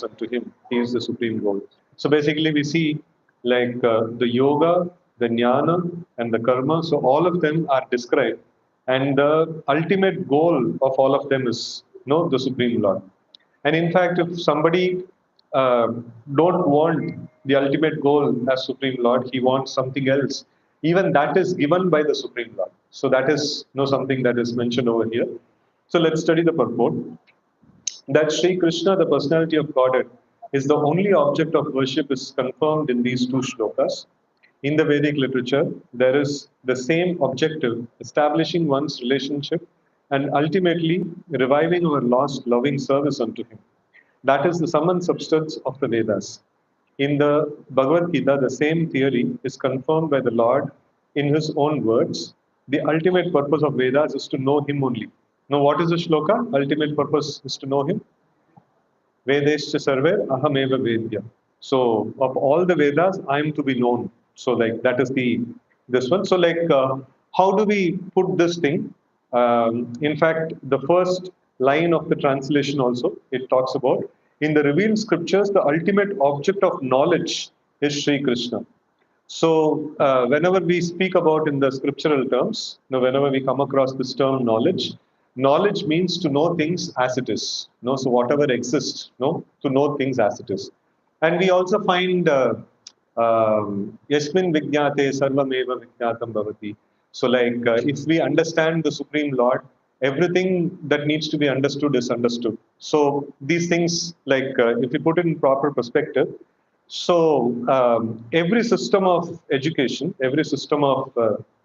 unto him. He is the supreme goal. So basically, we see like the yoga, the jnana, and the karma. So all of them are described, and the ultimate goal of all of them is the supreme Lord. And in fact, if somebody uh, don't want the ultimate goal as supreme Lord, he wants something else. Even that is given by the supreme Lord. So that is something that is mentioned over here. So let's study the purport that Sri Krishna, the personality of Godhead, is the only object of worship is confirmed in these two shlokas. In the Vedic literature, there is the same objective, establishing one's relationship and ultimately reviving our lost loving service unto Him. That is the sum and substance of the Vedas. In the Bhagavad Gita, the same theory is confirmed by the Lord in His own words. The ultimate purpose of Vedas is to know Him only. Now, what is the shloka? Ultimate purpose is to know Him. Vedescha sarver ahameva vedya. So, of all the Vedas, I am to be known. So, like that is this one. So, like, how do we put this thing? In fact, the first line of the translation also it talks about in the revealed scriptures, the ultimate object of knowledge is Sri Krishna. So, whenever we speak about in the scriptural terms, whenever we come across this term knowledge, knowledge means to know things as it is. So whatever exists, to know things as it is. And we also find Yasmin Vijnate Sarvameva Vijnatam Bhavati. So, like, if we understand the Supreme Lord, everything that needs to be understood is understood. So, these things, like, if we put it in proper perspective, so every system of education, every system of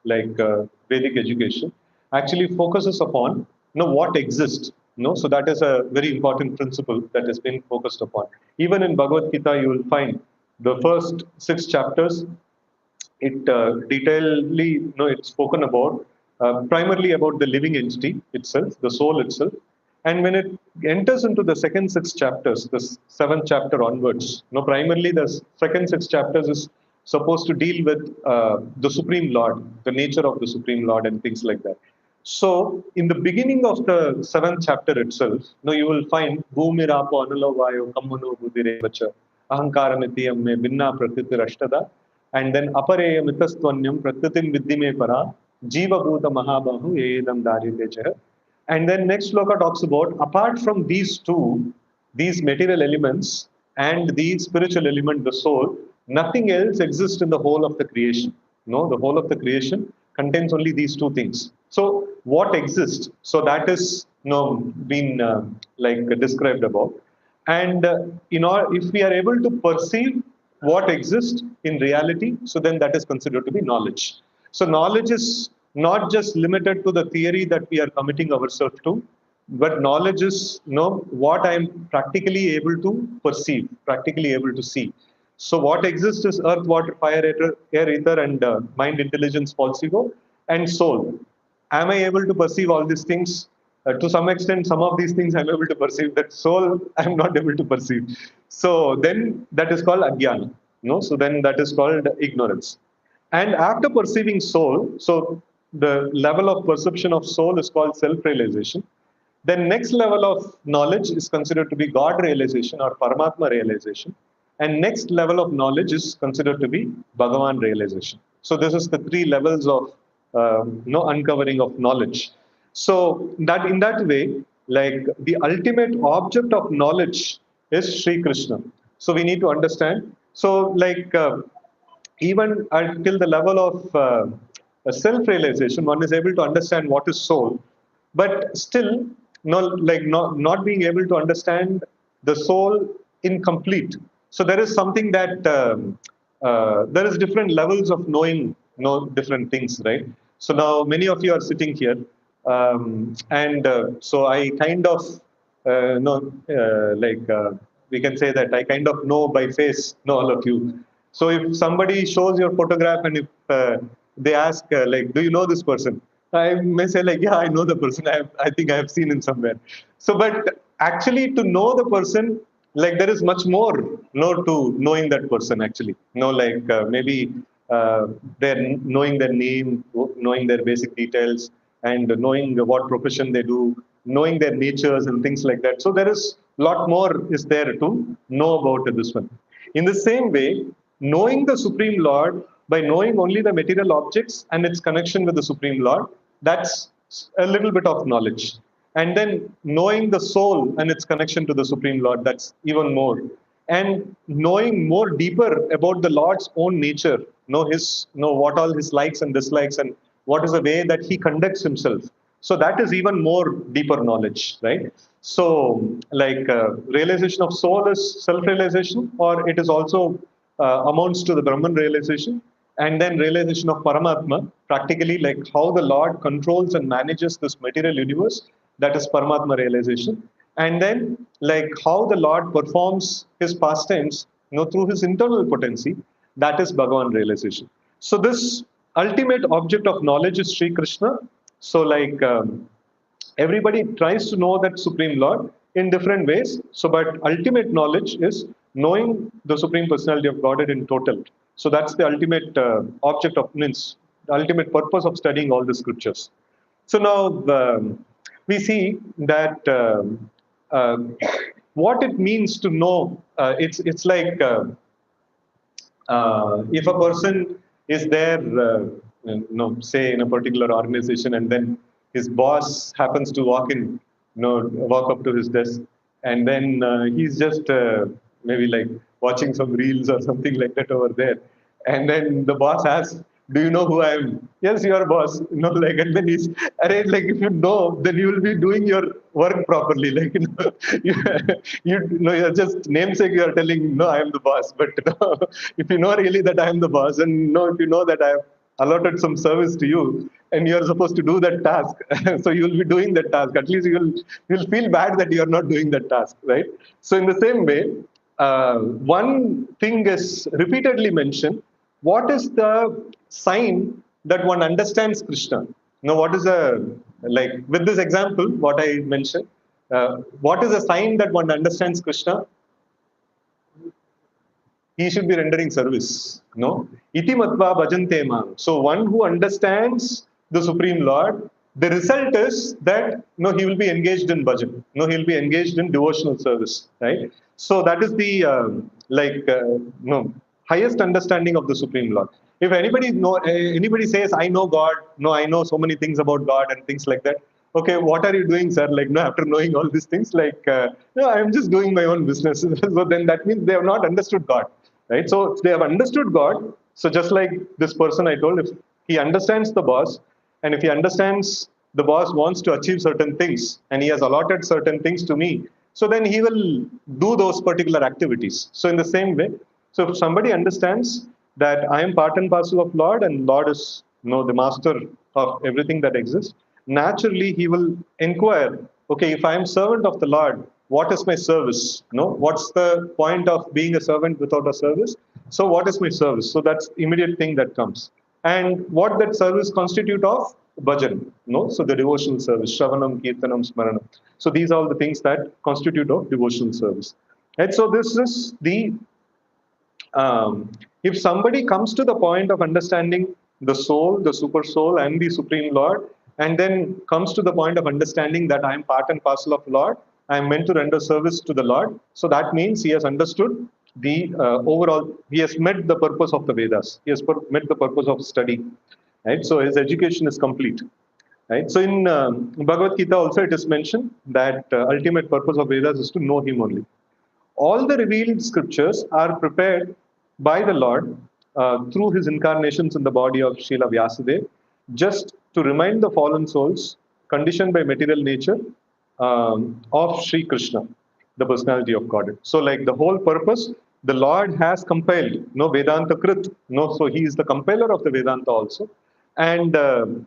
Vedic education, actually focuses upon what exists. So that is a very important principle that has been focused upon. Even in Bhagavad Gita, you will find the first 6 chapters. It detailedly, it's spoken about primarily about the living entity itself, the soul itself. And when it enters into the second 6 chapters, the seventh chapter onwards, primarily the second 6 chapters is supposed to deal with the Supreme Lord, the nature of the Supreme Lord, and things like that. So, in the beginning of the seventh chapter itself, you will find Bhumirapo Analo Vayo Kammano Budire Vacha Ahankaramiti Amme Vinna Prakriti Rashtada, and then Apareya Mithastvanyam Prakritim Viddhime Para Jiva Bhuta Mahabahu Edam Daritecha. And then next sloka talks about apart from these two, these material elements and the spiritual element, the soul, nothing else exists in the whole of the creation. The whole of the creation contains only these two things. So what exists? So that is been like described above. And if we are able to perceive what exists in reality, so then that is considered to be knowledge. So knowledge is not just limited to the theory that we are committing ourselves to, but knowledge is what I am practically able to perceive, practically able to see. So what exists is earth, water, fire, air, ether, and mind, intelligence, false ego, and soul. Am I able to perceive all these things? To some extent, some of these things I'm able to perceive. That soul, I'm not able to perceive. So then that is called ajnana. So then that is called ignorance. And after perceiving soul, so the level of perception of soul is called self-realization. Then next level of knowledge is considered to be God realization or Paramatma realization. And next level of knowledge is considered to be Bhagavan realization. So this is the 3 levels of uncovering of knowledge. So that in that way, like the ultimate object of knowledge is Sri Krishna. So we need to understand. So like even until the level of self-realization, one is able to understand what is soul, but still, not being able to understand the soul incomplete. So there is something that there is different levels of knowing, different things, right? So now many of you are sitting here, and so I kind of we can say that I kind of know by face, know all of you. So if somebody shows your photograph and if they ask, do you know this person? I may say yeah, I know the person. I think I have seen him somewhere. So, but actually to know the person, there is much more, to knowing that person actually. Maybe they're knowing their name, knowing their basic details, and knowing what profession they do, knowing their natures and things like that. So there is lot more is there to know about this one. In the same way, knowing the Supreme Lord by knowing only the material objects and its connection with the Supreme Lord, that's a little bit of knowledge. And then knowing the soul and its connection to the Supreme Lord, that's even more. And knowing more deeper about the Lord's own nature, know what all his likes and dislikes, and what is the way that he conducts himself. So that is even more deeper knowledge, right? So, like realization of soul is self-realization, or it is also amounts to the Brahman realization, and then realization of Paramatma, practically like how the Lord controls and manages this material universe, that is Paramatma realization, and then like how the Lord performs his pastimes, through his internal potency, that is Bhagavan realization. So this ultimate object of knowledge is Sri Krishna. So like everybody tries to know that Supreme Lord in different ways. So, but ultimate knowledge is knowing the Supreme Personality of Godhead in total. So that's the ultimate object of means, the ultimate purpose of studying all the scriptures. So now we see that what it means to know. It's like if a person is there, say in a particular organization, and then his boss happens to walk up to his desk, and then he's just maybe like watching some reels or something like that over there, and then the boss asks, "Do you know who I am?" "Yes, you are boss." Like, and then he's arranged, like, if you know, then you will be doing your work properly. Like, you're just namesake. You are telling, "No, I am the boss." But if you know really that I am the boss, and if you know that I have allotted some service to you, and you are supposed to do that task, so you will be doing that task. At least you'll feel bad that you are not doing that task, right? So in the same way, one thing is repeatedly mentioned. What is the sign that one understands Krishna? What is like with this example, what I mentioned, what is a sign that one understands Krishna? He should be rendering service. Iti matva bhajante mam. So one who understands the Supreme Lord, the result is that he will be engaged in bhajan. He will be engaged in devotional service, right? So that is the highest understanding of the Supreme Lord. If anybody says, "I know God," "I know so many things about God," and things like that. Okay, what are you doing, sir? Like, after knowing all these things, like, I'm just doing my own business. So then that means they have not understood God, right? So they have understood God. So just like this person I told, if he understands the boss, and if he understands the boss wants to achieve certain things, and he has allotted certain things to me, so then he will do those particular activities. So in the same way, so if somebody understands that I am part and parcel of Lord, and Lord is the master of everything that exists, naturally he will inquire, okay, if I am servant of the Lord, what is my service? What's the point of being a servant without a service? So what is my service? So that's the immediate thing that comes. And what that service constitute of? Bhajan. So the devotional service, Shravanam, Kirtanam, Smaranam. So these are all the things that constitute of devotional service. And so this is the if somebody comes to the point of understanding the soul, the super soul, and the Supreme Lord, and then comes to the point of understanding that I am part and parcel of Lord, I am meant to render service to the Lord. So that means he has understood the overall, he has met the purpose of the Vedas. He has met the purpose of study. Right? So his education is complete. Right? So in Bhagavad Gita also it is mentioned that ultimate purpose of Vedas is to know him only. All the revealed scriptures are prepared by the Lord through his incarnations in the body of Srila Vyasadeva, just to remind the fallen souls conditioned by material nature of Sri Krishna, the personality of Godhead. So like the whole purpose, the Lord has compiled, Vedanta Krit, so he is the compiler of the Vedanta also. And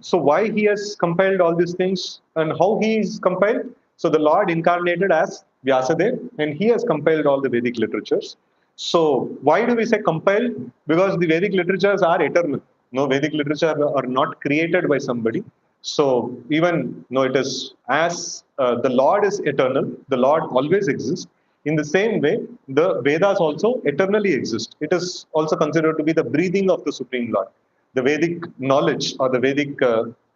so why he has compiled all these things and how he is compiled? So the Lord incarnated as Vyasadeva, and he has compiled all the Vedic literatures. So why do we say compiled? Because the Vedic literatures are eternal. Vedic literature are not created by somebody. So even it is as the Lord is eternal, the Lord always exists. In the same way, the Vedas also eternally exist. It is also considered to be the breathing of the Supreme Lord. The Vedic knowledge or the Vedic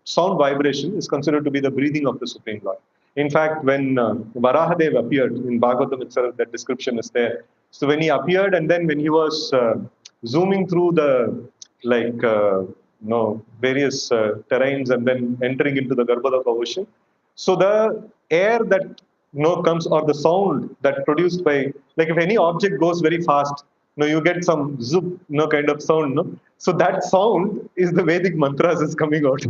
sound vibration is considered to be the breathing of the Supreme Lord. In fact, when Varahadev appeared in Bhagavatam itself, that description is there. So when he appeared, and then when he was zooming through the like various terrains and then entering into the Garbhodaka ocean, so the air that comes, or the sound that produced by, like if any object goes very fast, you get some zoop, kind of sound, so that sound is the Vedic mantras is coming out,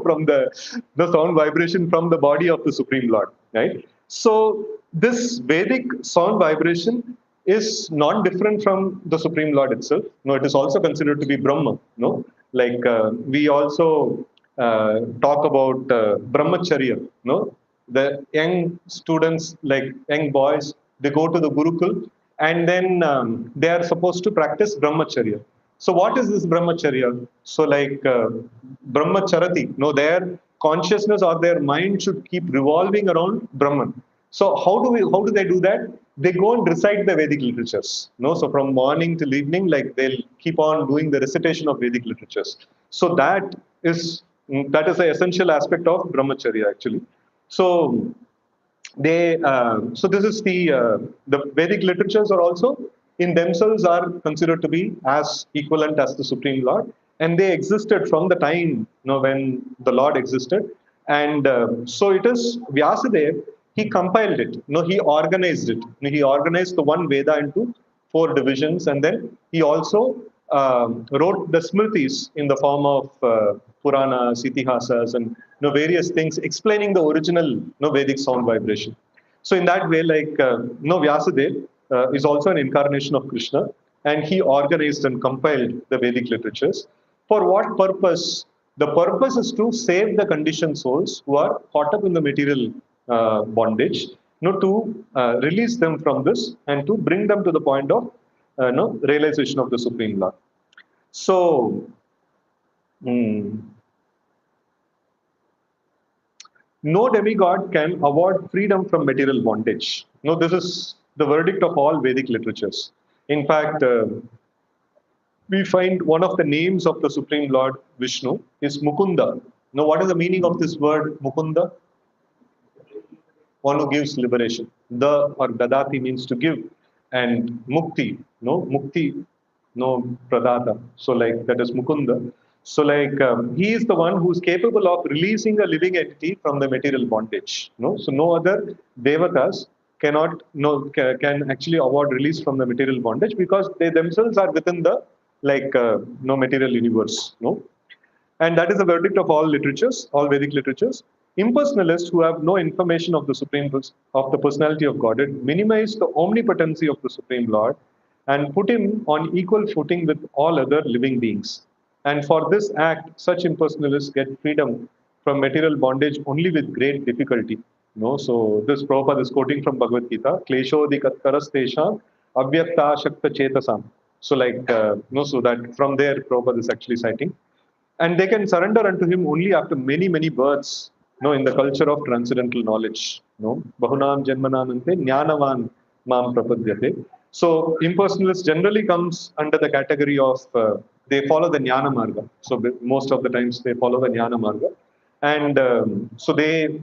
from the sound vibration from the body of the Supreme Lord, right? So this Vedic sound vibration is not different from the Supreme Lord itself. No, it is also considered to be Brahma. No, like we also talk about brahmacharya. No, the young students, like young boys, they go to the Gurukul, and then they are supposed to practice brahmacharya. So what is this brahmacharya? So like brahmacharati, their consciousness or their mind should keep revolving around Brahman. So how do they do that? They go and recite the Vedic literatures. So from morning till evening, like they'll keep on doing the recitation of Vedic literatures. So that is the essential aspect of brahmacharya actually. So so this is the Vedic literatures are also in themselves are considered to be as equivalent as the Supreme Lord, and they existed from the time when the Lord existed. And so it is Vyasadeva, he compiled it, he organized it. He organized the one Veda into four divisions, and then he also wrote the Smritis in the form of Puranas, Itihasas, and various things explaining the original Vedic sound vibration. So in that way, like Vyasadeva is also an incarnation of Krishna, and he organized and compiled the Vedic literatures. For what purpose? The purpose is to save the conditioned souls who are caught up in the material bondage, to release them from this and to bring them to the point of realization of the Supreme Lord. So, no demigod can award freedom from material bondage. This is the verdict of all Vedic literatures. In fact, we find one of the names of the Supreme Lord Vishnu is Mukunda. Now, what is the meaning of this word Mukunda? One who gives liberation. The or Dadati means to give, and Mukti, Mukti, Pradata. So, like that is Mukunda. So, like he is the one who is capable of releasing a living entity from the material bondage. So no other devatas cannot can actually award release from the material bondage, because they themselves are within the material universe. And that is the verdict of all literatures, all Vedic literatures. Impersonalists who have no information of the of the personality of Godhead minimize the omnipotency of the Supreme Lord and put him on equal footing with all other living beings. And for this act, such impersonalists get freedom from material bondage only with great difficulty. So this Prabhupada is quoting from Bhagavad Gita, Kleshodi Katkaras Tesham Avyakta Shakta Chetasam. So so that from there Prabhupada is actually citing. And they can surrender unto him only after many, many births, in the culture of transcendental knowledge. Bahunam Janmanamante Jnanavan Mam Prapadyate. So impersonalists generally comes under the category of they follow the Jnana Marga. So most of the times they follow the Jnana Marga. And so they,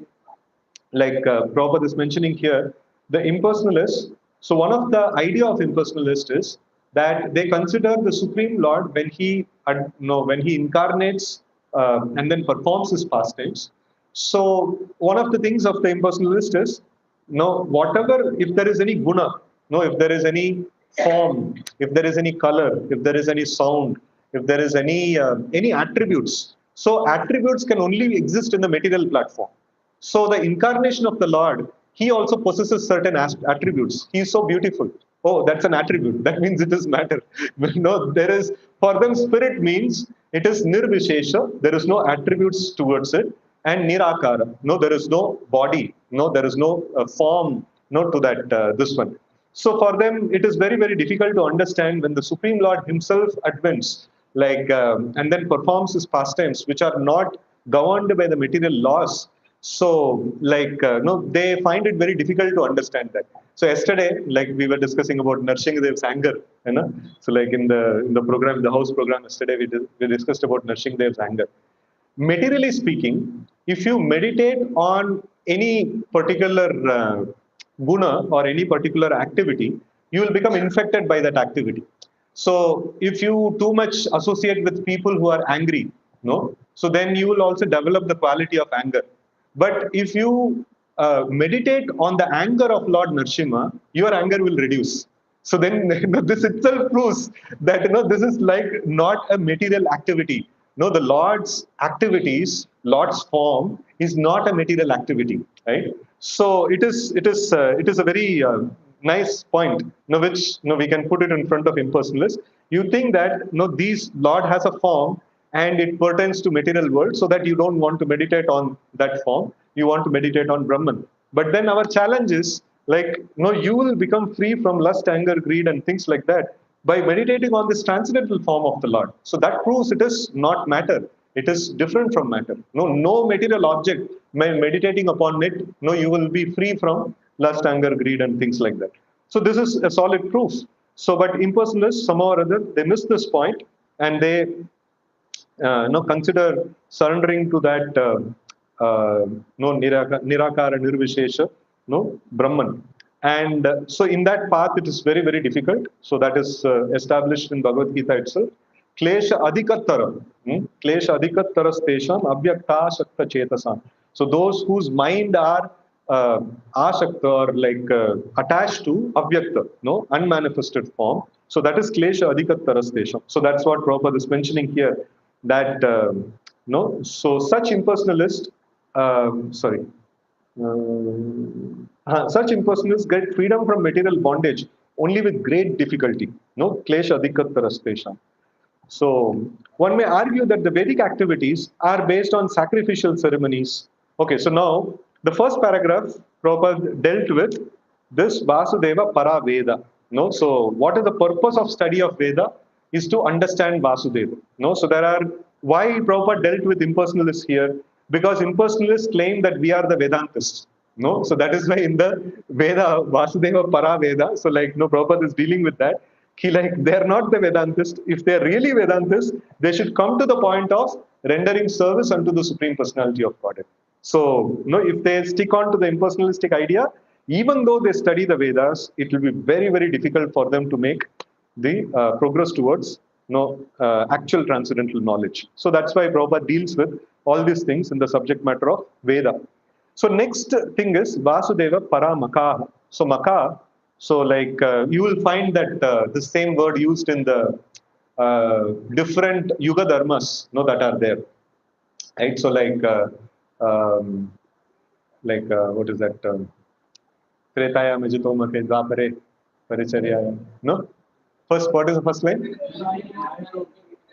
like Prabhupada is mentioning here, the impersonalists. So one of the idea of impersonalist is that they consider the Supreme Lord when he incarnates and then performs his pastimes. So one of the things of the impersonalist is whatever, if there is any guna, if there is any form, if there is any color, if there is any sound, if there is any attributes. So attributes can only exist in the material platform. So the incarnation of the Lord, he also possesses certain attributes. He is so beautiful. Oh, that's an attribute. That means it is matter. There is, for them, spirit means it is nirvishesha. There is no attributes towards it. And nirakara. No, there is no body. No, there is no form. No, to that, this one. So for them, it is very, very difficult to understand when the Supreme Lord himself advents, and then performs his pastimes, which are not governed by the material laws. So, they find it very difficult to understand that. So yesterday, like we were discussing about Narsinghdev's anger, So, like in the program, the house program yesterday, we discussed about Narsinghdev's anger. Materially speaking, if you meditate on any particular guna or any particular activity, you will become infected by that activity. So if you too much associate with people who are angry, no, so then you will also develop the quality of anger. But if you meditate on the anger of Lord Nrsimha, your anger will reduce. So then this itself proves that this is like not a material activity. No, the Lord's activities, Lord's form is not a material activity, right? So it is a very nice point, which we can put it in front of impersonalists. You think that these Lord has a form and it pertains to material world, so that you don't want to meditate on that form. You want to meditate on Brahman. But then our challenge is like you will become free from lust, anger, greed, and things like that by meditating on this transcendental form of the Lord. So that proves it is not matter. It is different from matter. No material object. Meditating upon it, you will be free from lust, anger, greed, and things like that. So this is a solid proof. So, but impersonalists somehow or other they miss this point, and they consider surrendering to that nirakara, nirvishesha, Brahman. And so in that path, it is very, very difficult. So that is established in Bhagavad Gita itself. Klesha adhikattara, klesha adhikattara stesham abhyakta shakta chetasam. So those whose mind are ashakta, or like attached to avyakta, unmanifested form. So that is klesha adhikattara stesham. So that's what Prabhupada is mentioning here. That so such impersonalists, sorry. Such impersonalists get freedom from material bondage only with great difficulty. Klesha adhikattara. So one may argue that the Vedic activities are based on sacrificial ceremonies. Okay, so now the first paragraph Prabhupada dealt with this Vasudeva para Veda. So what is the purpose of study of Veda? Is to understand Vasudeva. So there are, why Prabhupada dealt with impersonalists here? Because impersonalists claim that we are the Vedantists. So that is why in the Veda, Vasudeva para Veda, so like Prabhupada is dealing with that. They are not the Vedantists. If they are really Vedantists, they should come to the point of rendering service unto the Supreme Personality of Godhead. So if they stick on to the impersonalistic idea, even though they study the Vedas, it will be very, very difficult for them to make the progress towards actual transcendental knowledge. So that's why Prabhupada deals with all these things in the subject matter of Veda. So next thing is Vasudeva para Maka. So Maka, so like you will find that the same word used in the different Yuga Dharmas that are there. Right? So like what is that? Tretaya Majito Make Dvapare Paricharya. No? First, what is the first line?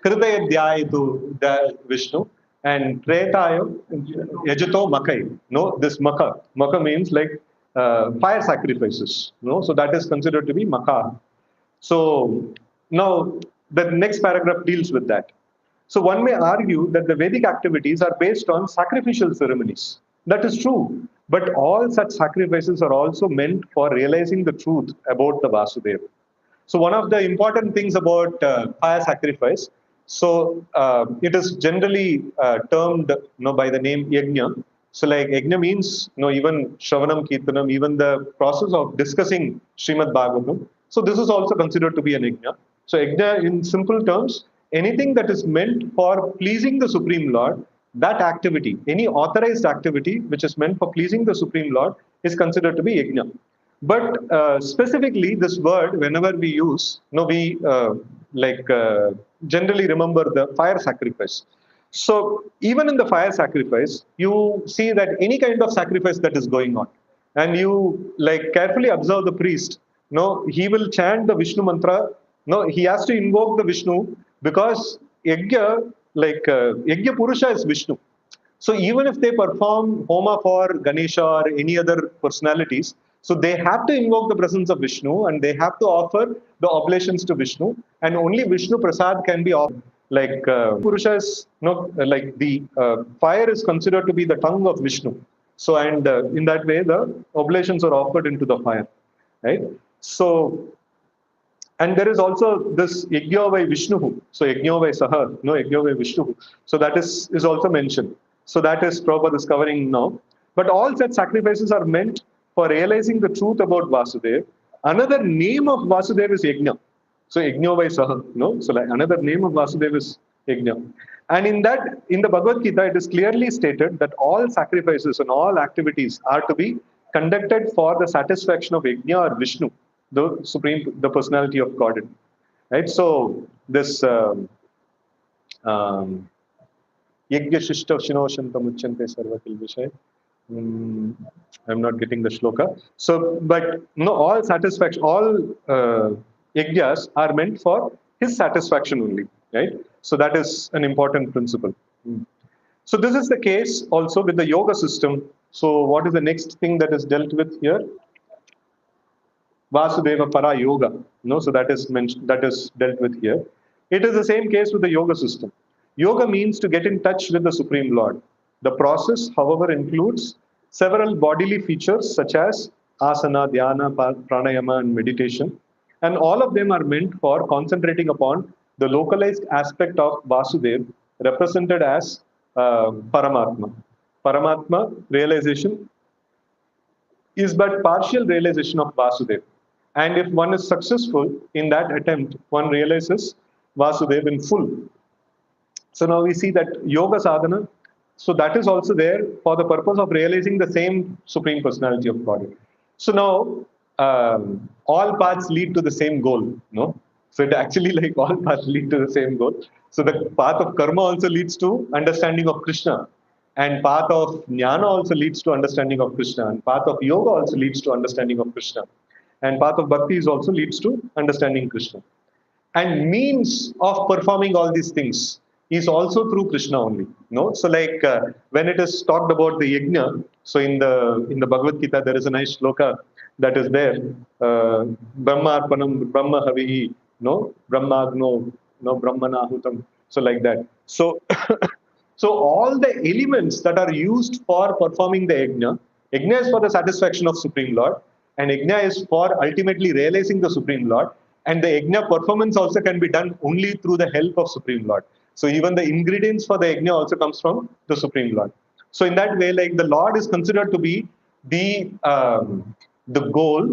Hridaya Dhyayitu the Vishnu, and Tretayo Yajato Makai. This Maka. Maka means like fire sacrifices. So that is considered to be Maka. So now the next paragraph deals with that. So one may argue that the Vedic activities are based on sacrificial ceremonies. That is true. But all such sacrifices are also meant for realizing the truth about the Vasudeva. So one of the important things about fire sacrifice, so it is generally termed by the name yajna. So like yajna means even Shravanam Kirtanam, even the process of discussing Srimad Bhagavatam. So this is also considered to be an yajna. So yajna in simple terms, anything that is meant for pleasing the Supreme Lord, that activity, any authorized activity which is meant for pleasing the Supreme Lord is considered to be yajna. But specifically, this word, whenever we use, we generally remember the fire sacrifice. So even in the fire sacrifice, you see that any kind of sacrifice that is going on, and you carefully observe the priest. He will chant the Vishnu mantra. He has to invoke the Vishnu because yajna, yajna Purusha is Vishnu. So even if they perform homa for Ganesha or any other personalities, so they have to invoke the presence of Vishnu and they have to offer the oblations to Vishnu, and only Vishnu Prasad can be offered. Purusha is the fire is considered to be the tongue of Vishnu. So and in that way the oblations are offered into the fire, right? So and there is also this Yajna vai Vishnu. So Yajna vai Saha, Yajna vai Vishnu. So that is also mentioned. So that is Prabhupada is covering now. But all such sacrifices are meant for realizing the truth about Vasudeva. Another name of Vasudeva is Yajna. So Yajna by Saha, no? So like another name of Vasudeva is Yajna. And in that, in the Bhagavad Gita, it is clearly stated that all sacrifices and all activities are to be conducted for the satisfaction of Yajna or Vishnu, the supreme, the personality of Godhead. Right? So this um, Yajna Shishta Shinoshanta Muchante Sarva Kilvishay. I'm not getting the shloka. So, but no, all satisfaction, all yajnas are meant for his satisfaction only, right? So that is an important principle. So this is the case also with the yoga system. So what is the next thing that is dealt with here? Vasudeva Para Yoga. No, so that is mentioned, that is dealt with here. It is the same case with the yoga system. Yoga means to get in touch with the Supreme Lord. The process, however, includes several bodily features such as asana, dhyana, pranayama, and meditation. And all of them are meant for concentrating upon the localized aspect of Vasudeva, represented as Paramatma. Paramatma realization is but partial realization of Vasudeva. And if one is successful in that attempt, one realizes Vasudeva in full. So now we see that yoga sadhana, so that is also there for the purpose of realizing the same Supreme Personality of God. So now all paths lead to the same goal, no? So it actually like all paths lead to the same goal. So the path of karma also leads to understanding of Krishna, and path of jnana also leads to understanding of Krishna, and path of yoga also leads to understanding of Krishna, and path of bhakti is also leads to understanding Krishna. And means of performing all these things is also through Krishna only. No, so like when it is talked about the yajna, so in the Bhagavad Gita there is a nice shloka that is there. Brahma arpanam, Brahma havihi, no, Brahmagno, no, Brahmanahutam. So like that. So so all the elements that are used for performing the yajna is for the satisfaction of Supreme Lord, and yajna is for ultimately realizing the Supreme Lord. And the yajna performance also can be done only through the help of Supreme Lord. So even the ingredients for the yajna also comes from the Supreme Lord. So in that way, like the Lord is considered to be the goal.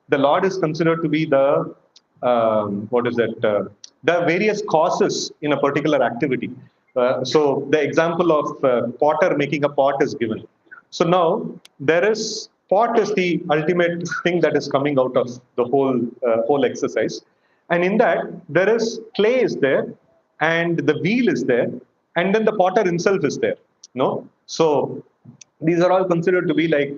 The Lord is considered to be the the various causes in a particular activity. So the example of potter making a pot is given. So now there is pot is the ultimate thing that is coming out of the whole exercise, and in that there is clay is there, and the wheel is there, and then the potter himself is there. No, so these are all considered to be like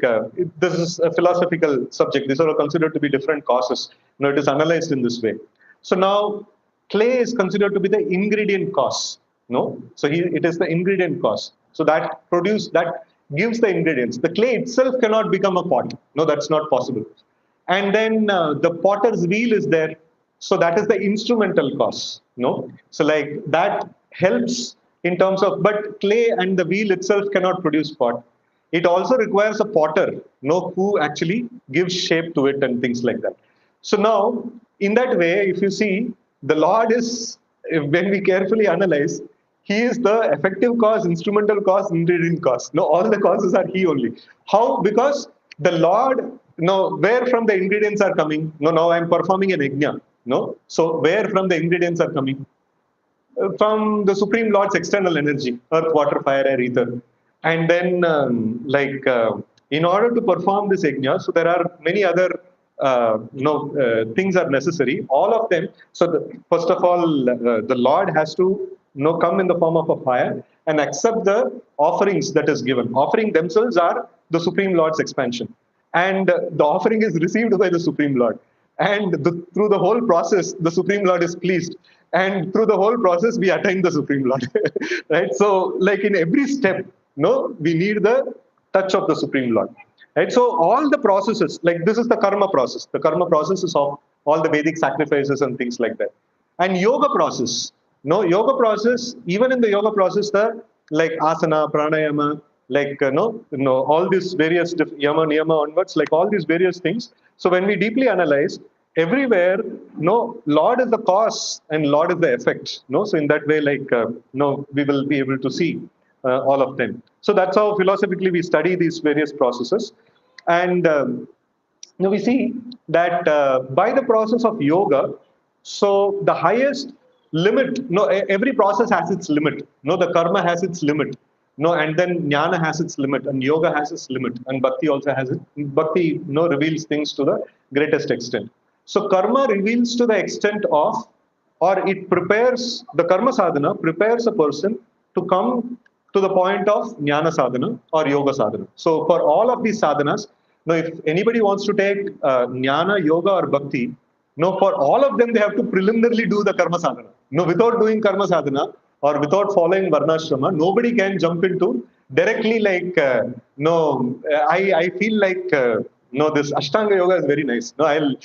this is a philosophical subject. These are all considered to be different causes. You know, it is analyzed in this way. So now clay is considered to be the ingredient cause. No, so it is the ingredient cause. So that gives the ingredients. The clay itself cannot become a pot. No, that's not possible. And then the potter's wheel is there. So that is the instrumental cause. No, so like that helps in terms of, but clay and the wheel itself cannot produce pot. It also requires a potter, who actually gives shape to it and things like that. So now, in that way, if you see, the Lord is, when we carefully analyze, He is the effective cause, instrumental cause, ingredient cause. No, all the causes are He only. How? Because the Lord, where from the ingredients are coming? No, now I am performing an yajna. No, so where from the ingredients are coming? From the Supreme Lord's external energy, earth, water, fire, air, ether. And then, in order to perform this yajna, so there are many other things are necessary. All of them. So, first of all, the Lord has to come in the form of a fire and accept the offerings that is given. Offering themselves are the Supreme Lord's expansion, and the offering is received by the Supreme Lord. And through the whole process, the Supreme Lord is pleased. And through the whole process, we attain the Supreme Lord. Right? So, like in every step, we need the touch of the Supreme Lord. Right? So, all the processes, like this is the karma process. The karma process is of all the Vedic sacrifices and things like that. And yoga process. Yoga process, even in the yoga process, the like asana, pranayama, like all these various yama, niyama onwards, like all these various things. So when we deeply analyze, everywhere, Lord is the cause and Lord is the effect. So in that way, like we will be able to see all of them. So that's how philosophically we study these various processes. And now we see that by the process of yoga, so the highest limit, no, every process has its limit. No, the karma has its limit. No, and then jnana has its limit, and yoga has its limit, and bhakti also has it. Bhakti, reveals things to the greatest extent. So karma reveals to the extent of, or it prepares, the karma sadhana prepares a person to come to the point of jnana sadhana or yoga sadhana. So for all of these sadhanas, now if anybody wants to take jnana, yoga or bhakti, no, for all of them they have to preliminarily do the karma sadhana. No, without doing karma sadhana or without following varnashrama, nobody can jump into directly like, no, I feel like, no, this Ashtanga yoga is very nice. No, I'll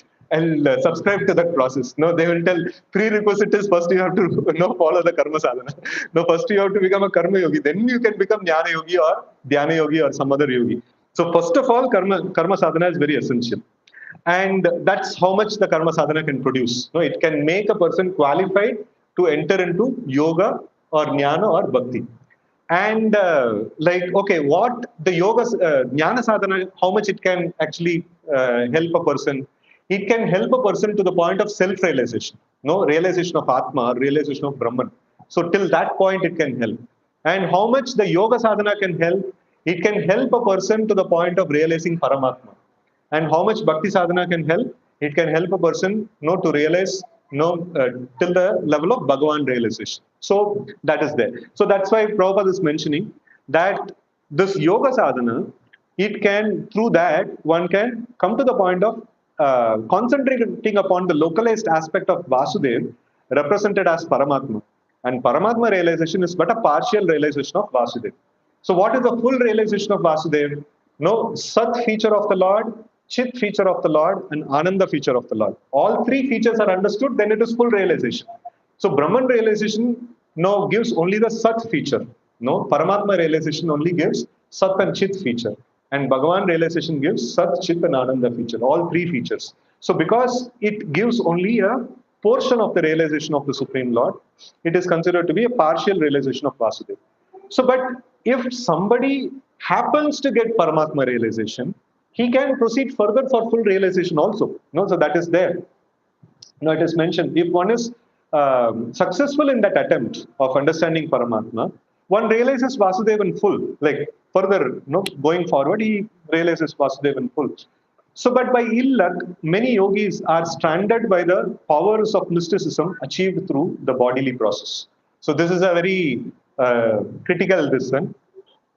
subscribe to that process. No, they will tell prerequisite is first you have to follow the karma sadhana. No, first you have to become a karma yogi. Then you can become jnana yogi or dhyana yogi or some other yogi. So first of all, karma sadhana is very essential. And that's how much the karma sadhana can produce. No, it can make a person qualified to enter into yoga or jnana or bhakti. And like, okay, what the yoga, jnana sadhana, how much it can actually help a person? It can help a person to the point of self-realization, no realization of Atma, realization of Brahman. So till that point, it can help. And how much the yoga sadhana can help? It can help a person to the point of realizing Paramatma. And how much bhakti sadhana can help? It can help a person, to realize, till the level of Bhagavan realization. So that is there. So that's why Prabhupada is mentioning that this yoga sadhana, it can, through that, one can come to the point of concentrating upon the localized aspect of Vasudev, represented as Paramatma. And Paramatma realization is but a partial realization of Vasudev. So what is the full realization of Vasudev? No, Sat feature of the Lord, Chit feature of the Lord, and Ananda feature of the Lord. All three features are understood, then it is full realization. So Brahman realization, no, gives only the Sat feature. No, Paramatma realization only gives Sat and Chit feature. And Bhagavan realization gives Sat, Chit, and Ananda feature, all three features. So because it gives only a portion of the realization of the Supreme Lord, it is considered to be a partial realization of Vasudeva. So, but if somebody happens to get Paramatma realization, he can proceed further for full realization also. No, so that is there. Now it is mentioned, if one is successful in that attempt of understanding Paramatma, one realizes Vasudeva in full. Like further, going forward, he realizes Vasudeva in full. So, but by ill luck, many yogis are stranded by the powers of mysticism achieved through the bodily process. So, this is a very critical this one.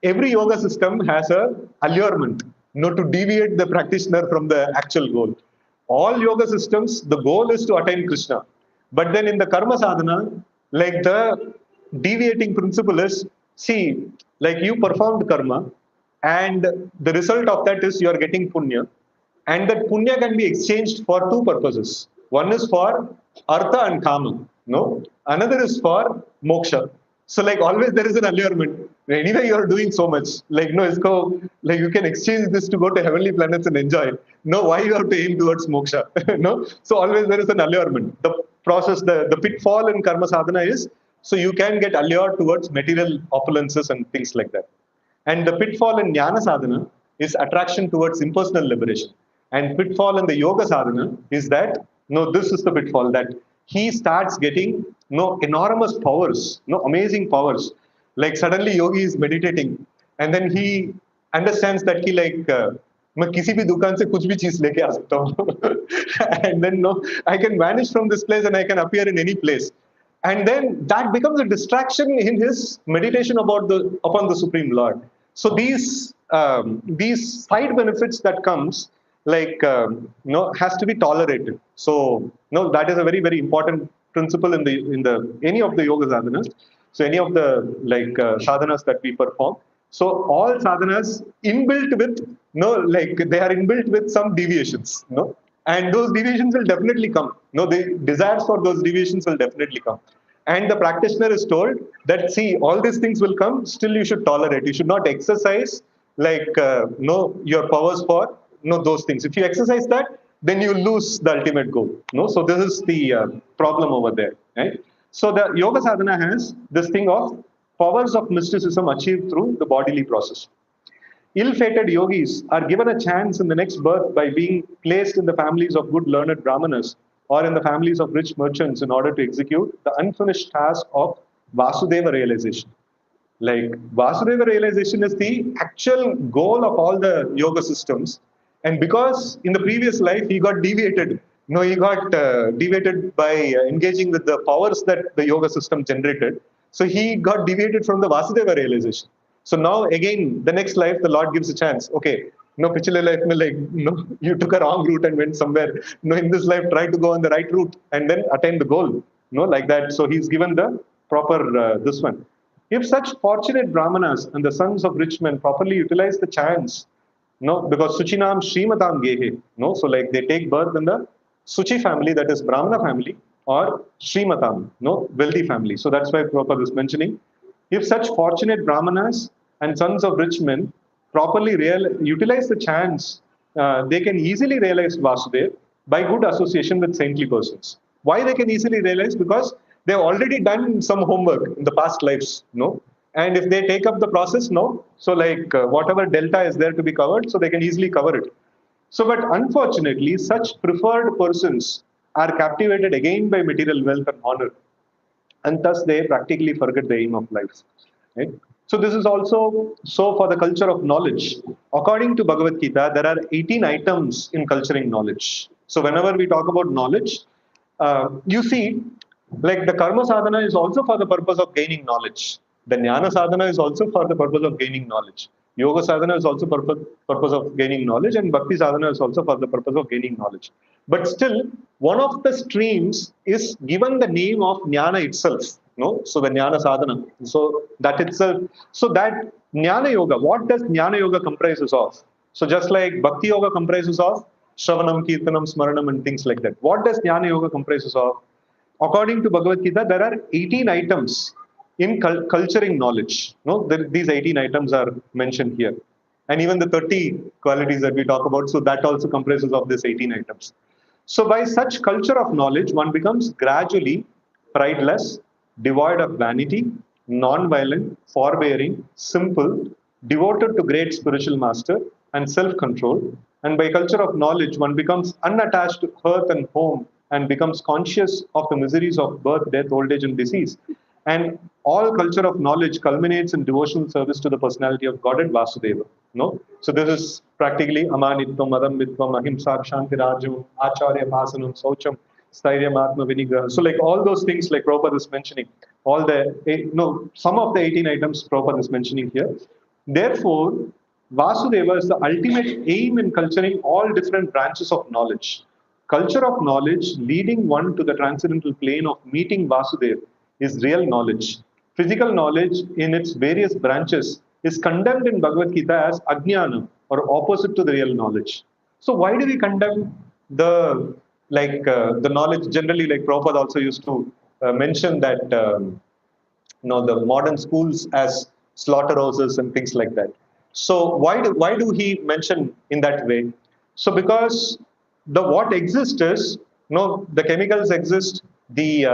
Every yoga system has a allurement, to deviate the practitioner from the actual goal. All yoga systems, the goal is to attain Krishna. But then in the karma sadhana, like the deviating principle is, see, like you performed karma, and the result of that is you are getting punya. And that punya can be exchanged for two purposes. One is for artha and kama. No, another is for moksha. So like always there is an allurement. Anyway, you are doing so much. Like no, like you can exchange this to go to heavenly planets and enjoy. No, why you have to aim towards moksha? No. So always there is an allurement. The process, the pitfall in karma sadhana is, so you can get allured towards material opulences and things like that. And the pitfall in jnana sadhana is attraction towards impersonal liberation. And pitfall in the yoga sadhana is that, no, this is the pitfall, that he starts getting enormous powers, amazing powers. Like suddenly yogi is meditating and then he understands that he like, मैं किसी भी दुकान से कुछ भी चीज लेके आ सकता हूँ and then I can vanish from this place and I can appear in any place. And then that becomes a distraction in his meditation upon the Supreme Lord. So these side benefits that comes, like has to be tolerated. So that is a very, very important principle in the any of the yoga sadhanas. So any of the like sadhanas that we perform. So all sadhanas inbuilt with like they are inbuilt with some deviations. And those deviations will definitely come. The desires for those deviations will definitely come. And the practitioner is told that, see, all these things will come, still you should tolerate. You should not exercise like, your powers for, those things. If you exercise that, then you lose the ultimate goal. So this is the problem over there. Right? So the yoga sadhana has this thing of powers of mysticism achieved through the bodily process. Ill-fated yogis are given a chance in the next birth by being placed in the families of good learned brahmanas or in the families of rich merchants in order to execute the unfinished task of Vasudeva realization. Like Vasudeva realization is the actual goal of all the yoga systems. And because in the previous life he got deviated, no, he got deviated by engaging with the powers that the yoga system generated. So he got deviated from the Vasudeva realization. So now again, the next life, the Lord gives a chance. Okay, no, pichhle life mein like, no, you took a wrong route and went somewhere. No, in this life, try to go on the right route and then attain the goal. No, like that. So he's given the proper this one. If such fortunate brahmanas and the sons of rich men properly utilize the chance, no, because Suchinam Srimatam Gehe, no, so like they take birth in the Suchi family, that is Brahmana family, or Srimatam, no, wealthy family. So that's why Prabhupada is mentioning. If such fortunate brahmanas and sons of rich men properly utilize the chance, they can easily realize Vasudev by good association with saintly persons. Why they can easily realize? Because they've already done some homework in the past lives, no? And if they take up the process, no? So like whatever delta is there to be covered, so they can easily cover it. So, but unfortunately, such preferred persons are captivated again by material wealth and honor, and thus they practically forget the aim of life. Right? So this is also so for the culture of knowledge. According to Bhagavad Gita, there are 18 items in culturing knowledge. So whenever we talk about knowledge, you see, like the karma sadhana is also for the purpose of gaining knowledge. The jnana sadhana is also for the purpose of gaining knowledge. Yoga sadhana is also purpose of gaining knowledge, and bhakti sadhana is also for the purpose of gaining knowledge. But still, one of the streams is given the name of jnana itself. No, so the jnana sadhana. So that itself. So that jnana yoga. What does jnana yoga comprises of? So just like bhakti yoga comprises of shravanam, kirtanam, smaranam, and things like that. What does jnana yoga comprises of? According to Bhagavad Gita, there are 18 items in culturing knowledge. No, these 18 items are mentioned here, and even the 30 qualities that we talk about. So that also comprises of these 18 items. So by such culture of knowledge, one becomes gradually prideless, devoid of vanity, non-violent, forbearing, simple, devoted to great spiritual master, and self-control. And by culture of knowledge, one becomes unattached to earth and home and becomes conscious of the miseries of birth, death, old age, and disease. And all culture of knowledge culminates in devotional service to the personality of Godhead Vasudeva. No? So this is practically Amanitvam, Adammitvam, Ahimsa, Kshantirajam, Acharya, Bhasanam, Saucham, Stairyam, Atma, Vinigraha. So like all those things like Prabhupada is mentioning, all the, some of the 18 items Prabhupada is mentioning here. Therefore, Vasudeva is the ultimate aim in culturing all different branches of knowledge. Culture of knowledge leading one to the transcendental plane of meeting Vasudeva is real knowledge. Physical knowledge in its various branches is condemned in Bhagavad Gita as ajnana, or opposite to the real knowledge. So why do we condemn the the knowledge generally? Like Prabhupada also used to mention that the modern schools as slaughterhouses and things like that. So why do he mention in that way? So because the what exists is the chemicals exist, the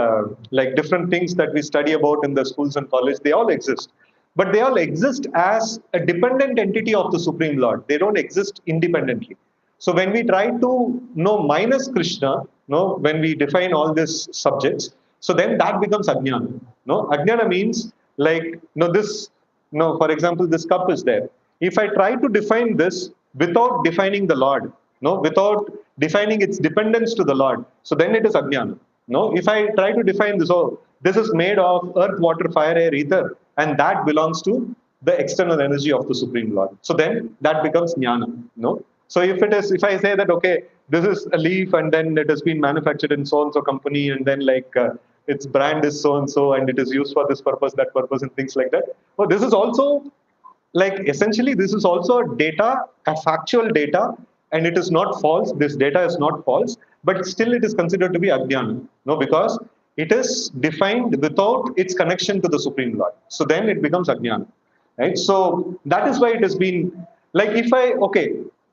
like different things that we study about in the schools and college, they all exist, but they all exist as a dependent entity of the Supreme Lord. They don't exist independently. So when we try to know minus Krishna, when we define all these subjects, so then that becomes ajnana. Ajnana means like this. For example, this cup is there. If I try to define this without defining the Lord, without defining its dependence to the Lord, so then it is ajnana. If I try to define this, this is made of earth, water, fire, air, ether, and that belongs to the external energy of the Supreme Lord. So then that becomes jnana. So if I say that, okay, this is a leaf and then it has been manufactured in so and so company, and then its brand is so and so, and it is used for this purpose, that purpose, and things like that. Well, this is also essentially this is also a factual data, and it is not false. This data is not false, but still it is considered to be ajnana. Because it is defined without its connection to the Supreme Lord. So then it becomes ajnana, right? So that is why it has been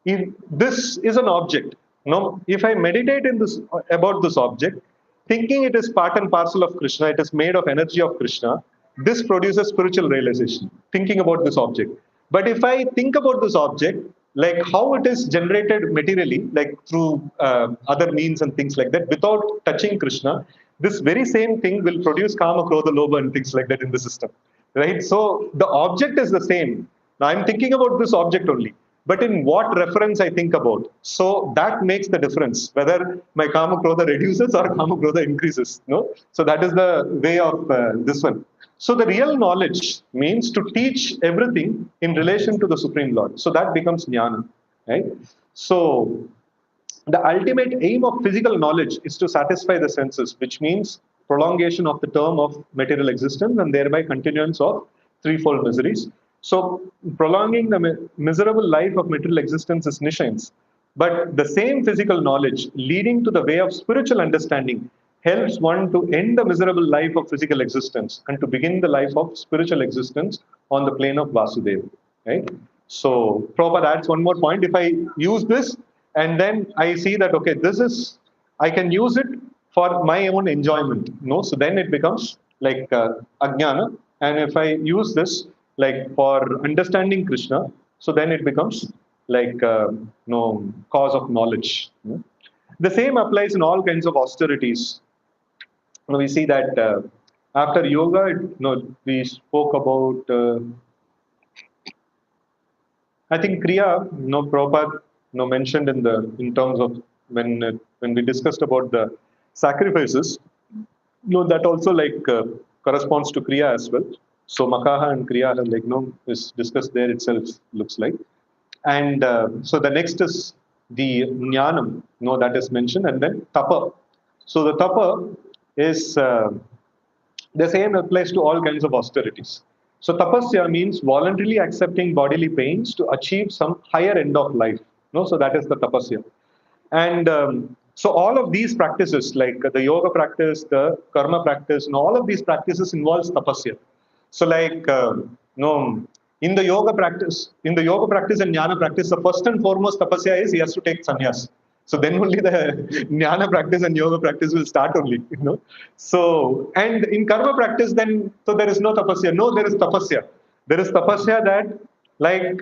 if this is an object, if I meditate in this about this object, thinking it is part and parcel of Krishna, it is made of energy of Krishna, this produces spiritual realization, thinking about this object. But if I think about this object, like how it is generated materially, like through other means and things like that, without touching Krishna, this very same thing will produce Kama, Krodha, Lobha and things like that in the system, right? So the object is the same. Now I'm thinking about this object only, but in what reference I think about. So that makes the difference, whether my Kama, Krodha reduces or Kama, Krodha increases. No, so that is the way of this one. So the real knowledge means to teach everything in relation to the Supreme Lord. So that becomes jnana, right? So the ultimate aim of physical knowledge is to satisfy the senses, which means prolongation of the term of material existence and thereby continuance of threefold miseries. So prolonging the miserable life of material existence is niscience. But the same physical knowledge leading to the way of spiritual understanding helps one to end the miserable life of physical existence and to begin the life of spiritual existence on the plane of Vasudeva. Right? So Prabhupada adds one more point. If I use this and then I see that, okay, this is, I can use it for my own enjoyment. No, so then it becomes like ajnana. And if I use this like for understanding Krishna, so then it becomes like no cause of knowledge. The same applies in all kinds of austerities. We see that after yoga, we spoke about. I think Kriya, Prabhupada, mentioned in terms of when we discussed about the sacrifices, that also like corresponds to Kriya as well. So Makaha and Kriya are like is discussed there itself, looks like. And so the next is the Jnanam, that is mentioned, and then Tapa. So the Tapa is the same applies to all kinds of austerities. So tapasya means voluntarily accepting bodily pains to achieve some higher end of life. So that is the tapasya. And so all of these practices, like the yoga practice, the karma practice, and all of these practices involves tapasya. So like in the yoga practice and jnana practice, the first and foremost tapasya is he has to take sannyas. So then only the jnana practice and yoga practice will start only, So, and in karma practice, then, so there is no tapasya. No, there is tapasya. There is tapasya that, like,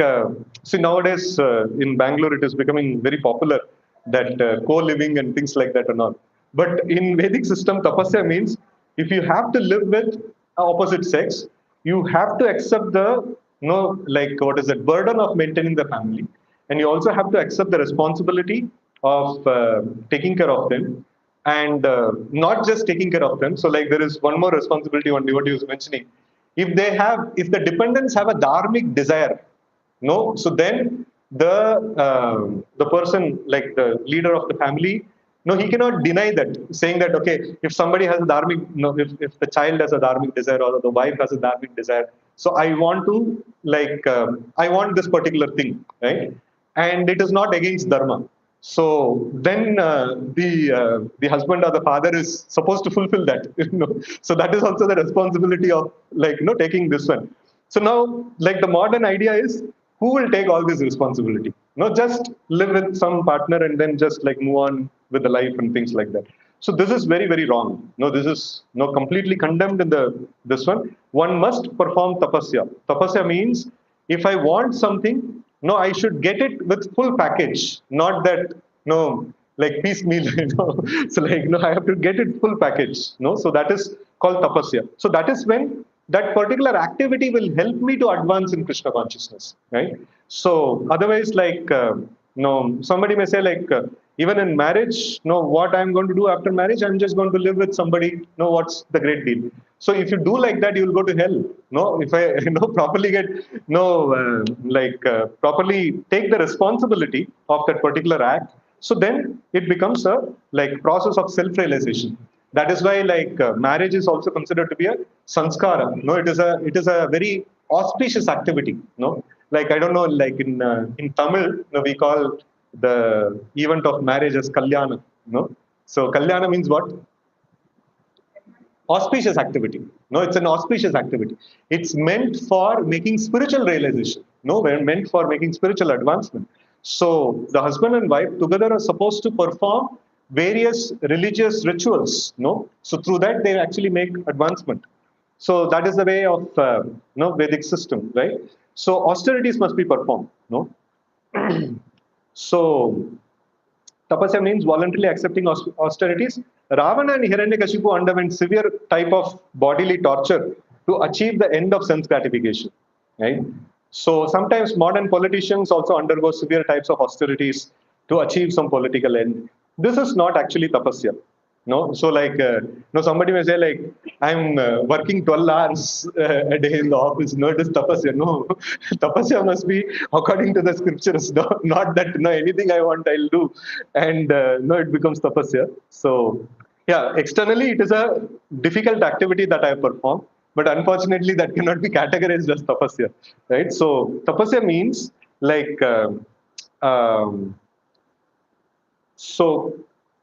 see, nowadays in Bangalore, it is becoming very popular that co-living and things like that are not. But in Vedic system, tapasya means if you have to live with opposite sex, you have to accept the, like, what is it, burden of maintaining the family. And you also have to accept the responsibility of taking care of them, and not just taking care of them. So like there is one more responsibility one devotee was mentioning. If the dependents have a dharmic desire, so then the person, like the leader of the family, he cannot deny that, saying that, okay, if somebody has a dharmic, if the child has a dharmic desire or the wife has a dharmic desire, so I want to, like, I want this particular thing, right? And it is not against dharma. So then the husband or the father is supposed to fulfill that. So that is also the responsibility of, like, taking this one. So now, like, the modern idea is who will take all this responsibility? Just live with some partner and then just like move on with the life and things like that. So this is very, very wrong. This is completely condemned in this one. One must perform tapasya. Tapasya means if I want something, I should get it with full package, not that like piecemeal. So like I have to get it full package. So that is called tapasya. So that is when that particular activity will help me to advance in Krishna consciousness, right? So otherwise, like somebody may say, like, even in marriage, what I'm going to do after marriage, I'm just going to live with somebody. What's the great deal? So if you do like that, you will go to hell. If I properly get properly take the responsibility of that particular act, so then it becomes a like process of self-realization. That is why, like, marriage is also considered to be a sanskara. It is a very auspicious activity. Like, I don't know, like in Tamil, we call the event of marriage as kalyana. So kalyana means what? Auspicious activity. It's an auspicious activity. It's meant for making spiritual realization. Meant for making spiritual advancement. So the husband and wife together are supposed to perform various religious rituals. So through that they actually make advancement. So that is the way of Vedic system, right? So austerities must be performed. No, so tapasya means voluntarily accepting austerities. Ravana and Hiranyakashipu underwent severe type of bodily torture to achieve the end of sense gratification. Right. So sometimes modern politicians also undergo severe types of austerities to achieve some political end. This is not actually tapasya. No, so like no, somebody may say like I'm working 12 hours a day in the office. No, it is tapasya. No, tapasya must be according to the scriptures. No, not that no anything I want I'll do, and no, it becomes tapasya. So yeah, externally it is a difficult activity that I perform, but unfortunately that cannot be categorized as tapasya, right? So tapasya means like. Um, so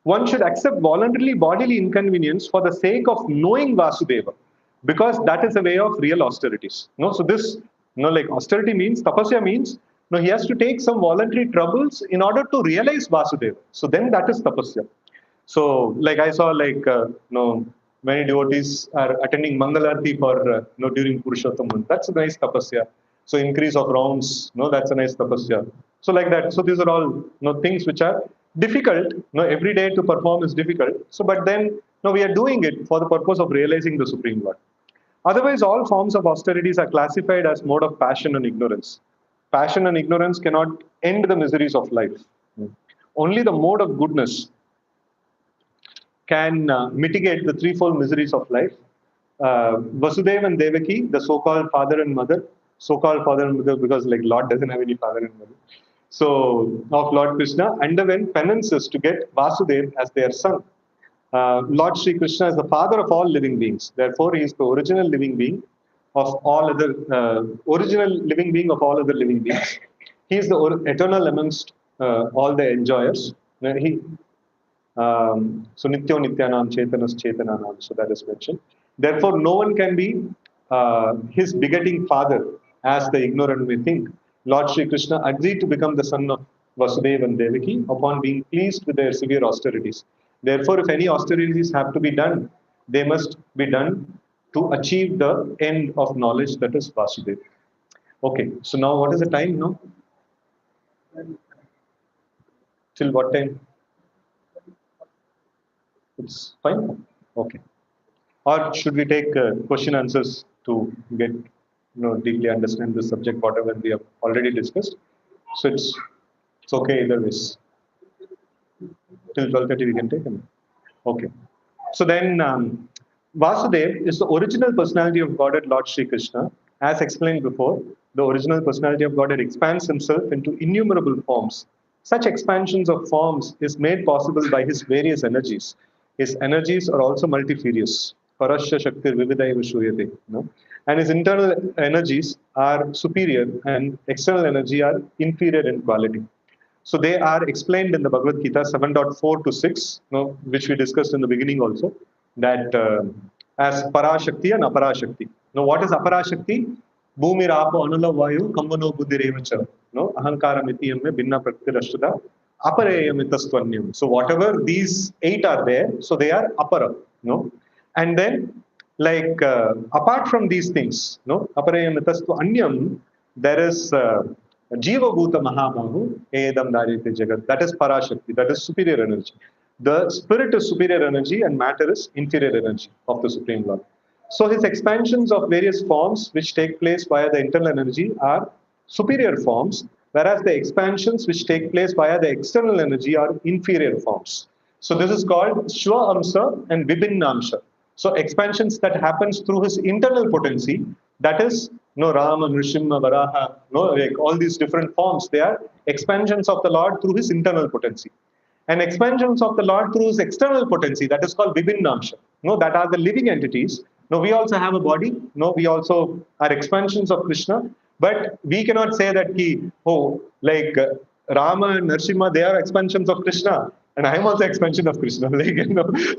one should accept voluntarily bodily inconvenience for the sake of knowing Vasudeva, because that is a way of real austerities. No, so this like austerity means tapasya means no, he has to take some voluntary troubles in order to realize Vasudeva. So then that is tapasya. So like I saw like many devotees are attending Mangalarti for during Purushottam month. That's a nice tapasya. So increase of rounds, that's a nice tapasya. So like that. So these are all things which are difficult. Every day to perform is difficult. So but then we are doing it for the purpose of realizing the Supreme Lord. Otherwise, all forms of austerities are classified as mode of passion and ignorance. Passion and ignorance cannot end the miseries of life. Only the mode of goodness can mitigate the threefold miseries of life. Vasudeva and Devaki, the so-called father and mother, so-called father and mother because like Lord doesn't have any father and mother. So of Lord Krishna underwent penances to get Vasudeva as their son. Lord Sri Krishna is the father of all living beings. Therefore, he is the original living being of all other living beings. He is the eternal amongst all the enjoyers. So Nityo Nityanam Chetanas Chetananam. So that is mentioned. Therefore, no one can be his begetting father, as the ignorant may think. Lord Sri Krishna agreed to become the son of Vasudeva and Devaki upon being pleased with their severe austerities. Therefore, if any austerities have to be done, they must be done to achieve the end of knowledge, that is Vasudeva. Okay, so now what is the time now? Till what time? It's fine. Okay. Or should we take question answers to get deeply understand the subject, whatever we have already discussed? So it's okay either ways. Till 12:30 we can take them. Okay. So then Vasudev is the original personality of Godhead Lord Sri Krishna. As explained before, the original personality of Godhead expands himself into innumerable forms. Such expansions of forms is made possible by his various energies. His energies are also multifarious. Parasya Shaktir Vividaiva Shuyate. And his internal energies are superior and external energy are inferior in quality. So they are explained in the Bhagavad Gita 7.4 to 6, which we discussed in the beginning also, that as Parashakti and Aparashakti. Now, what is Aparashakti? Bhumi Rapo Anula Vayu Kambano Buddhirevacha. No, Ahankara Mitiyam Binna Praktirashtada. Aparayamitastvanyam. So whatever these 8 are there, so they are apara. And then like apart from these things, Aparayamitastvanyam, there is Jiva Bhuta Mahamahu Edam Darite Jagat. That is Parashakti, that is superior energy. The spirit is superior energy and matter is inferior energy of the Supreme Lord. So his expansions of various forms which take place via the internal energy are superior forms, whereas the expansions which take place via the external energy are inferior forms. So this is called Shwa Amsa and Vibhinnamsha. So expansions that happens through his internal potency, that is Rama, Nrsimha, Varaha, like all these different forms, they are expansions of the Lord through his internal potency. And expansions of the Lord through his external potency, that is called Vibhinnamsha. That are the living entities. We also have a body. We also are expansions of Krishna. But we cannot say that like Rama and Nrsimha, they are expansions of Krishna. And I am also expansion of Krishna.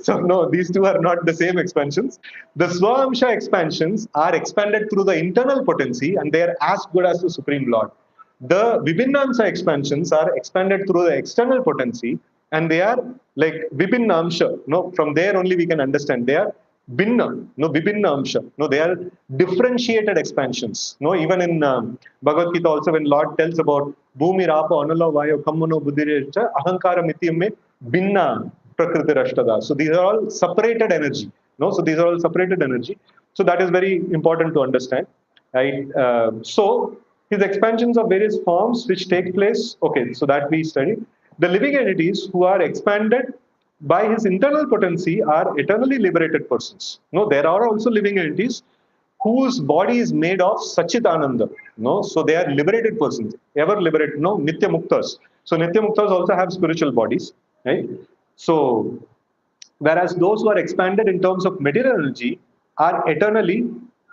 So no, these two are not the same expansions. The Swamsha expansions are expanded through the internal potency and they are as good as the Supreme Lord. The Vibhinnamsha expansions are expanded through the external potency and they are like Vibhinnamsha. From there only we can understand. They are Binna, no, Vibhinna Amsha. No, they are differentiated expansions. No, even in Bhagavad Gita also, when Lord tells about Bhumi Rapa Anula Vayo Kammano Buddhirecha Ahankara Mityame Binna Prakriti Rashtada. So these are all separated energy. No, so these are all separated energy. So that is very important to understand. Right. So his expansions of various forms which take place. Okay, so that we study. The living entities who are expanded by his internal potency are eternally liberated persons. No, there are also living entities whose body is made of Sachidananda. No, so they are liberated persons, ever liberated. No, Nitya Muktas. So Nitya Muktas also have spiritual bodies, right? So whereas those who are expanded in terms of material energy are eternally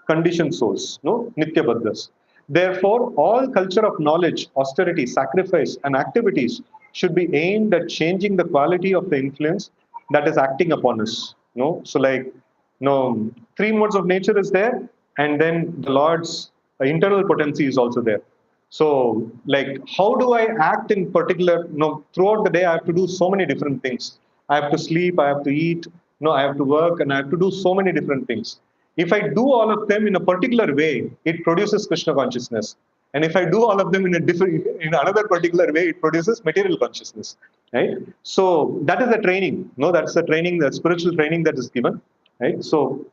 conditioned souls, no, Nitya Baddhas. Therefore, all culture of knowledge, austerity, sacrifice, and activities should be aimed at changing the quality of the influence that is acting upon us. No, so like no, three modes of nature is there, and then the Lord's internal potency is also there. So, like, how do I act in particular? No, throughout the day, I have to do so many different things. I have to sleep, I have to eat, no, I have to work, and I have to do so many different things. If I do all of them in a particular way, it produces Krishna consciousness. And if I do all of them in a different, in another particular way, it produces material consciousness, right? So that is the training. No, that's the training, the spiritual training that is given, right? So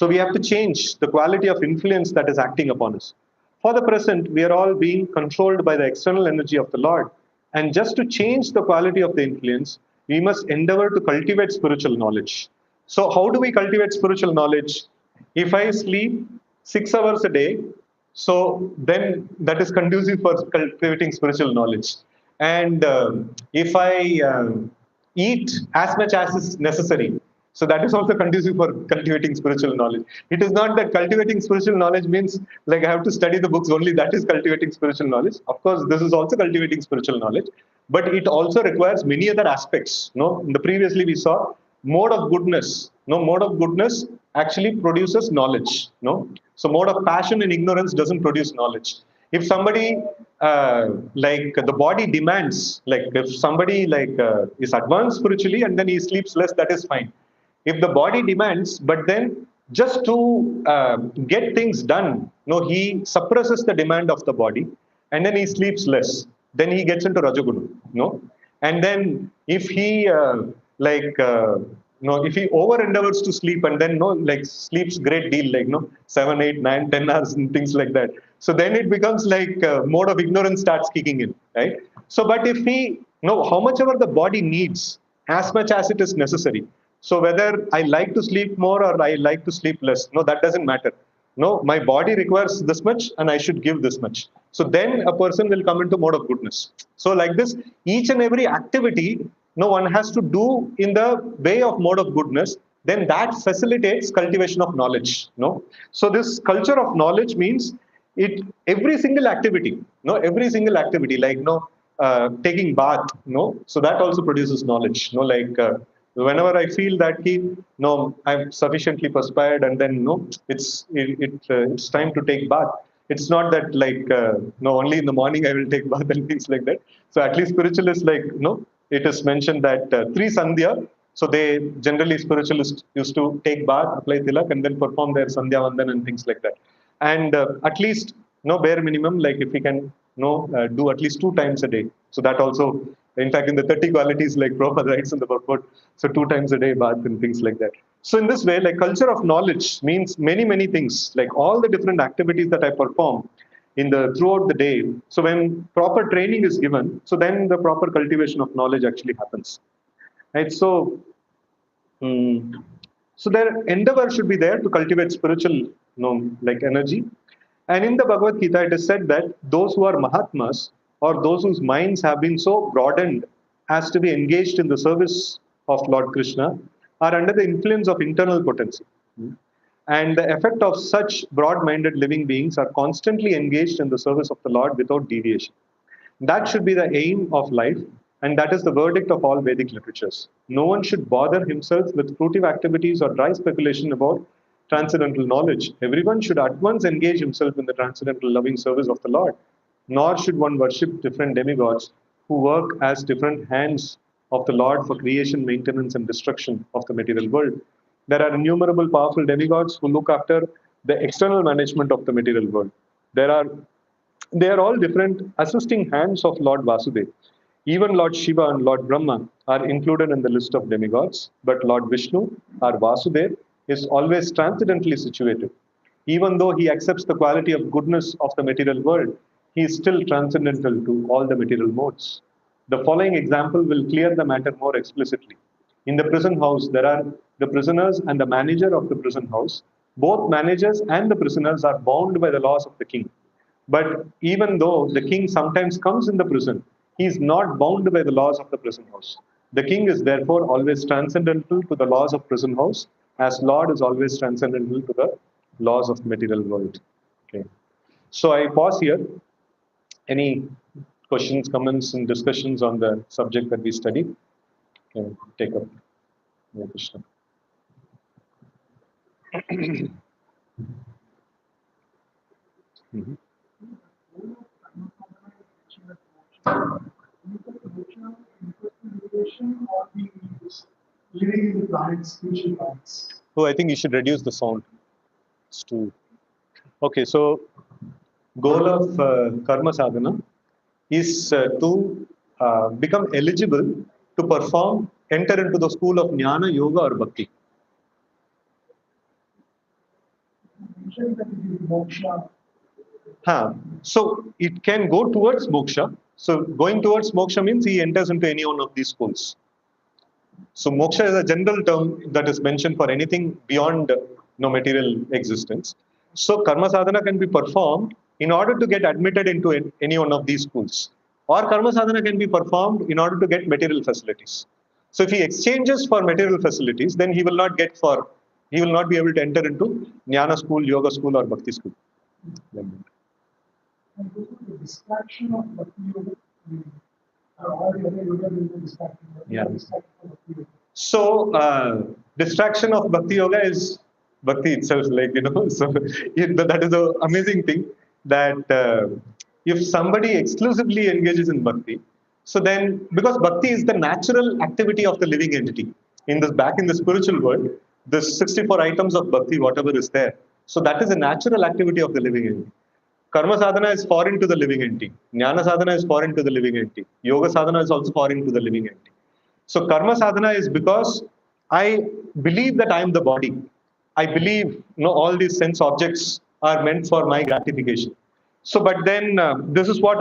we have to change the quality of influence that is acting upon us. For the present, we are all being controlled by the external energy of the Lord. And just to change the quality of the influence, we must endeavor to cultivate spiritual knowledge. So, how do we cultivate spiritual knowledge? If I sleep 6 hours a day, so then that is conducive for cultivating spiritual knowledge. And if I eat as much as is necessary, so that is also conducive for cultivating spiritual knowledge. It is not that cultivating spiritual knowledge means like I have to study the books only, that is cultivating spiritual knowledge. Of course, this is also cultivating spiritual knowledge, but it also requires many other aspects. No, in the previously we saw mode of goodness. No, mode of goodness actually produces knowledge. No, so mode of passion and ignorance doesn't produce knowledge. If somebody like the body demands, like if somebody like is advanced spiritually and then he sleeps less, that is fine. If the body demands, but then just to get things done, no, he suppresses the demand of the body, and then he sleeps less. Then he gets into Rajagunu, no, and then if he like no, if he over endeavors to sleep and then no, like sleeps great deal, like no, 7, 8, 9, 10 hours and things like that. So then it becomes like mode of ignorance starts kicking in, right? So, but if he know how much ever the body needs, as much as it is necessary, so whether I like to sleep more or I like to sleep less, no, that doesn't matter. No, my body requires this much and I should give this much. So then a person will come into mode of goodness. So like this, each and every activity, no one has to do in the way of mode of goodness, then that facilitates cultivation of knowledge. No, so this culture of knowledge means it every single activity, no, every single activity, like no, taking bath, no, so that also produces knowledge. No, like whenever I feel that no, I'm sufficiently perspired, and then no, it's time to take bath. It's not that like no, only in the morning I will take bath and things like that. So at least spiritualists like no, it is mentioned that three sandhya. So they generally spiritualists used to take bath, apply tilak, and then perform their sandhya vandan and things like that. And at least no bare minimum, like if we can no do at least 2 times a day. So that also, in fact, in the 30 qualities, like Prabhupada writes in the purport, so 2 times a day bath and things like that. So in this way, like culture of knowledge means many, many things, like all the different activities that I perform in the throughout the day. So when proper training is given, so then the proper cultivation of knowledge actually happens. Right. So so their endeavor should be there to cultivate spiritual, like energy. And in the Bhagavad Gita, it is said that those who are Mahatmas, or those whose minds have been so broadened as to be engaged in the service of Lord Krishna, are under the influence of internal potency. And the effect of such broad minded living beings are constantly engaged in the service of the Lord without deviation. That should be the aim of life, and that is the verdict of all Vedic literatures. No one should bother himself with fruitive activities or dry speculation about transcendental knowledge. Everyone should at once engage himself in the transcendental loving service of the Lord. Nor should one worship different demigods who work as different hands of the Lord for creation, maintenance, and destruction of the material world. There are innumerable powerful demigods who look after the external management of the material world. There are they are all different assisting hands of Lord Vasudeva. Even Lord Shiva and Lord Brahma are included in the list of demigods, but Lord Vishnu or Vasudeva is always transcendently situated. Even though he accepts the quality of goodness of the material world, he is still transcendental to all the material modes. The following example will clear the matter more explicitly. In the prison house, there are the prisoners and the manager of the prison house. Both managers and the prisoners are bound by the laws of the king. But even though the king sometimes comes in the prison, he is not bound by the laws of the prison house. The king is therefore always transcendental to the laws of prison house, as Lord is always transcendental to the laws of material world. Okay. So I pause here. Any questions, comments, and discussions on the subject that we studied? Can take up. Hare Krishna. Mhm. Living in the planets, future planets. Oh, I think you should reduce the sound. It's too. Okay, so goal of karma sadhana is to become eligible to perform, enter into the school of jnana, yoga, or bhakti. Mentioned that it is moksha. So it can go towards moksha. So going towards moksha means he enters into any one of these schools. So moksha is a general term that is mentioned for anything beyond no material existence. So karma sadhana can be performed in order to get admitted into any one of these schools. Or karma sadhana can be performed in order to get material facilities. So if he exchanges for material facilities, then he will not be able to enter into jnana school, yoga school, or bhakti school. And this is the distraction of bhakti yoga. All the other yoga will be distracting. Yeah. Distraction of bhakti yoga. So, distraction of bhakti yoga is bhakti itself, like, So, that is the amazing thing that if somebody exclusively engages in bhakti, so then because bhakti is the natural activity of the living entity back in the spiritual world, the 64 items of bhakti, whatever is there, so that is a natural activity of the living entity. Karma sadhana is foreign to the living entity. Jnana sadhana is foreign to the living entity. Yoga sadhana is also foreign to the living entity. So karma sadhana is because I believe that I am the body. I believe all these sense objects are meant for my gratification. So, but then this is what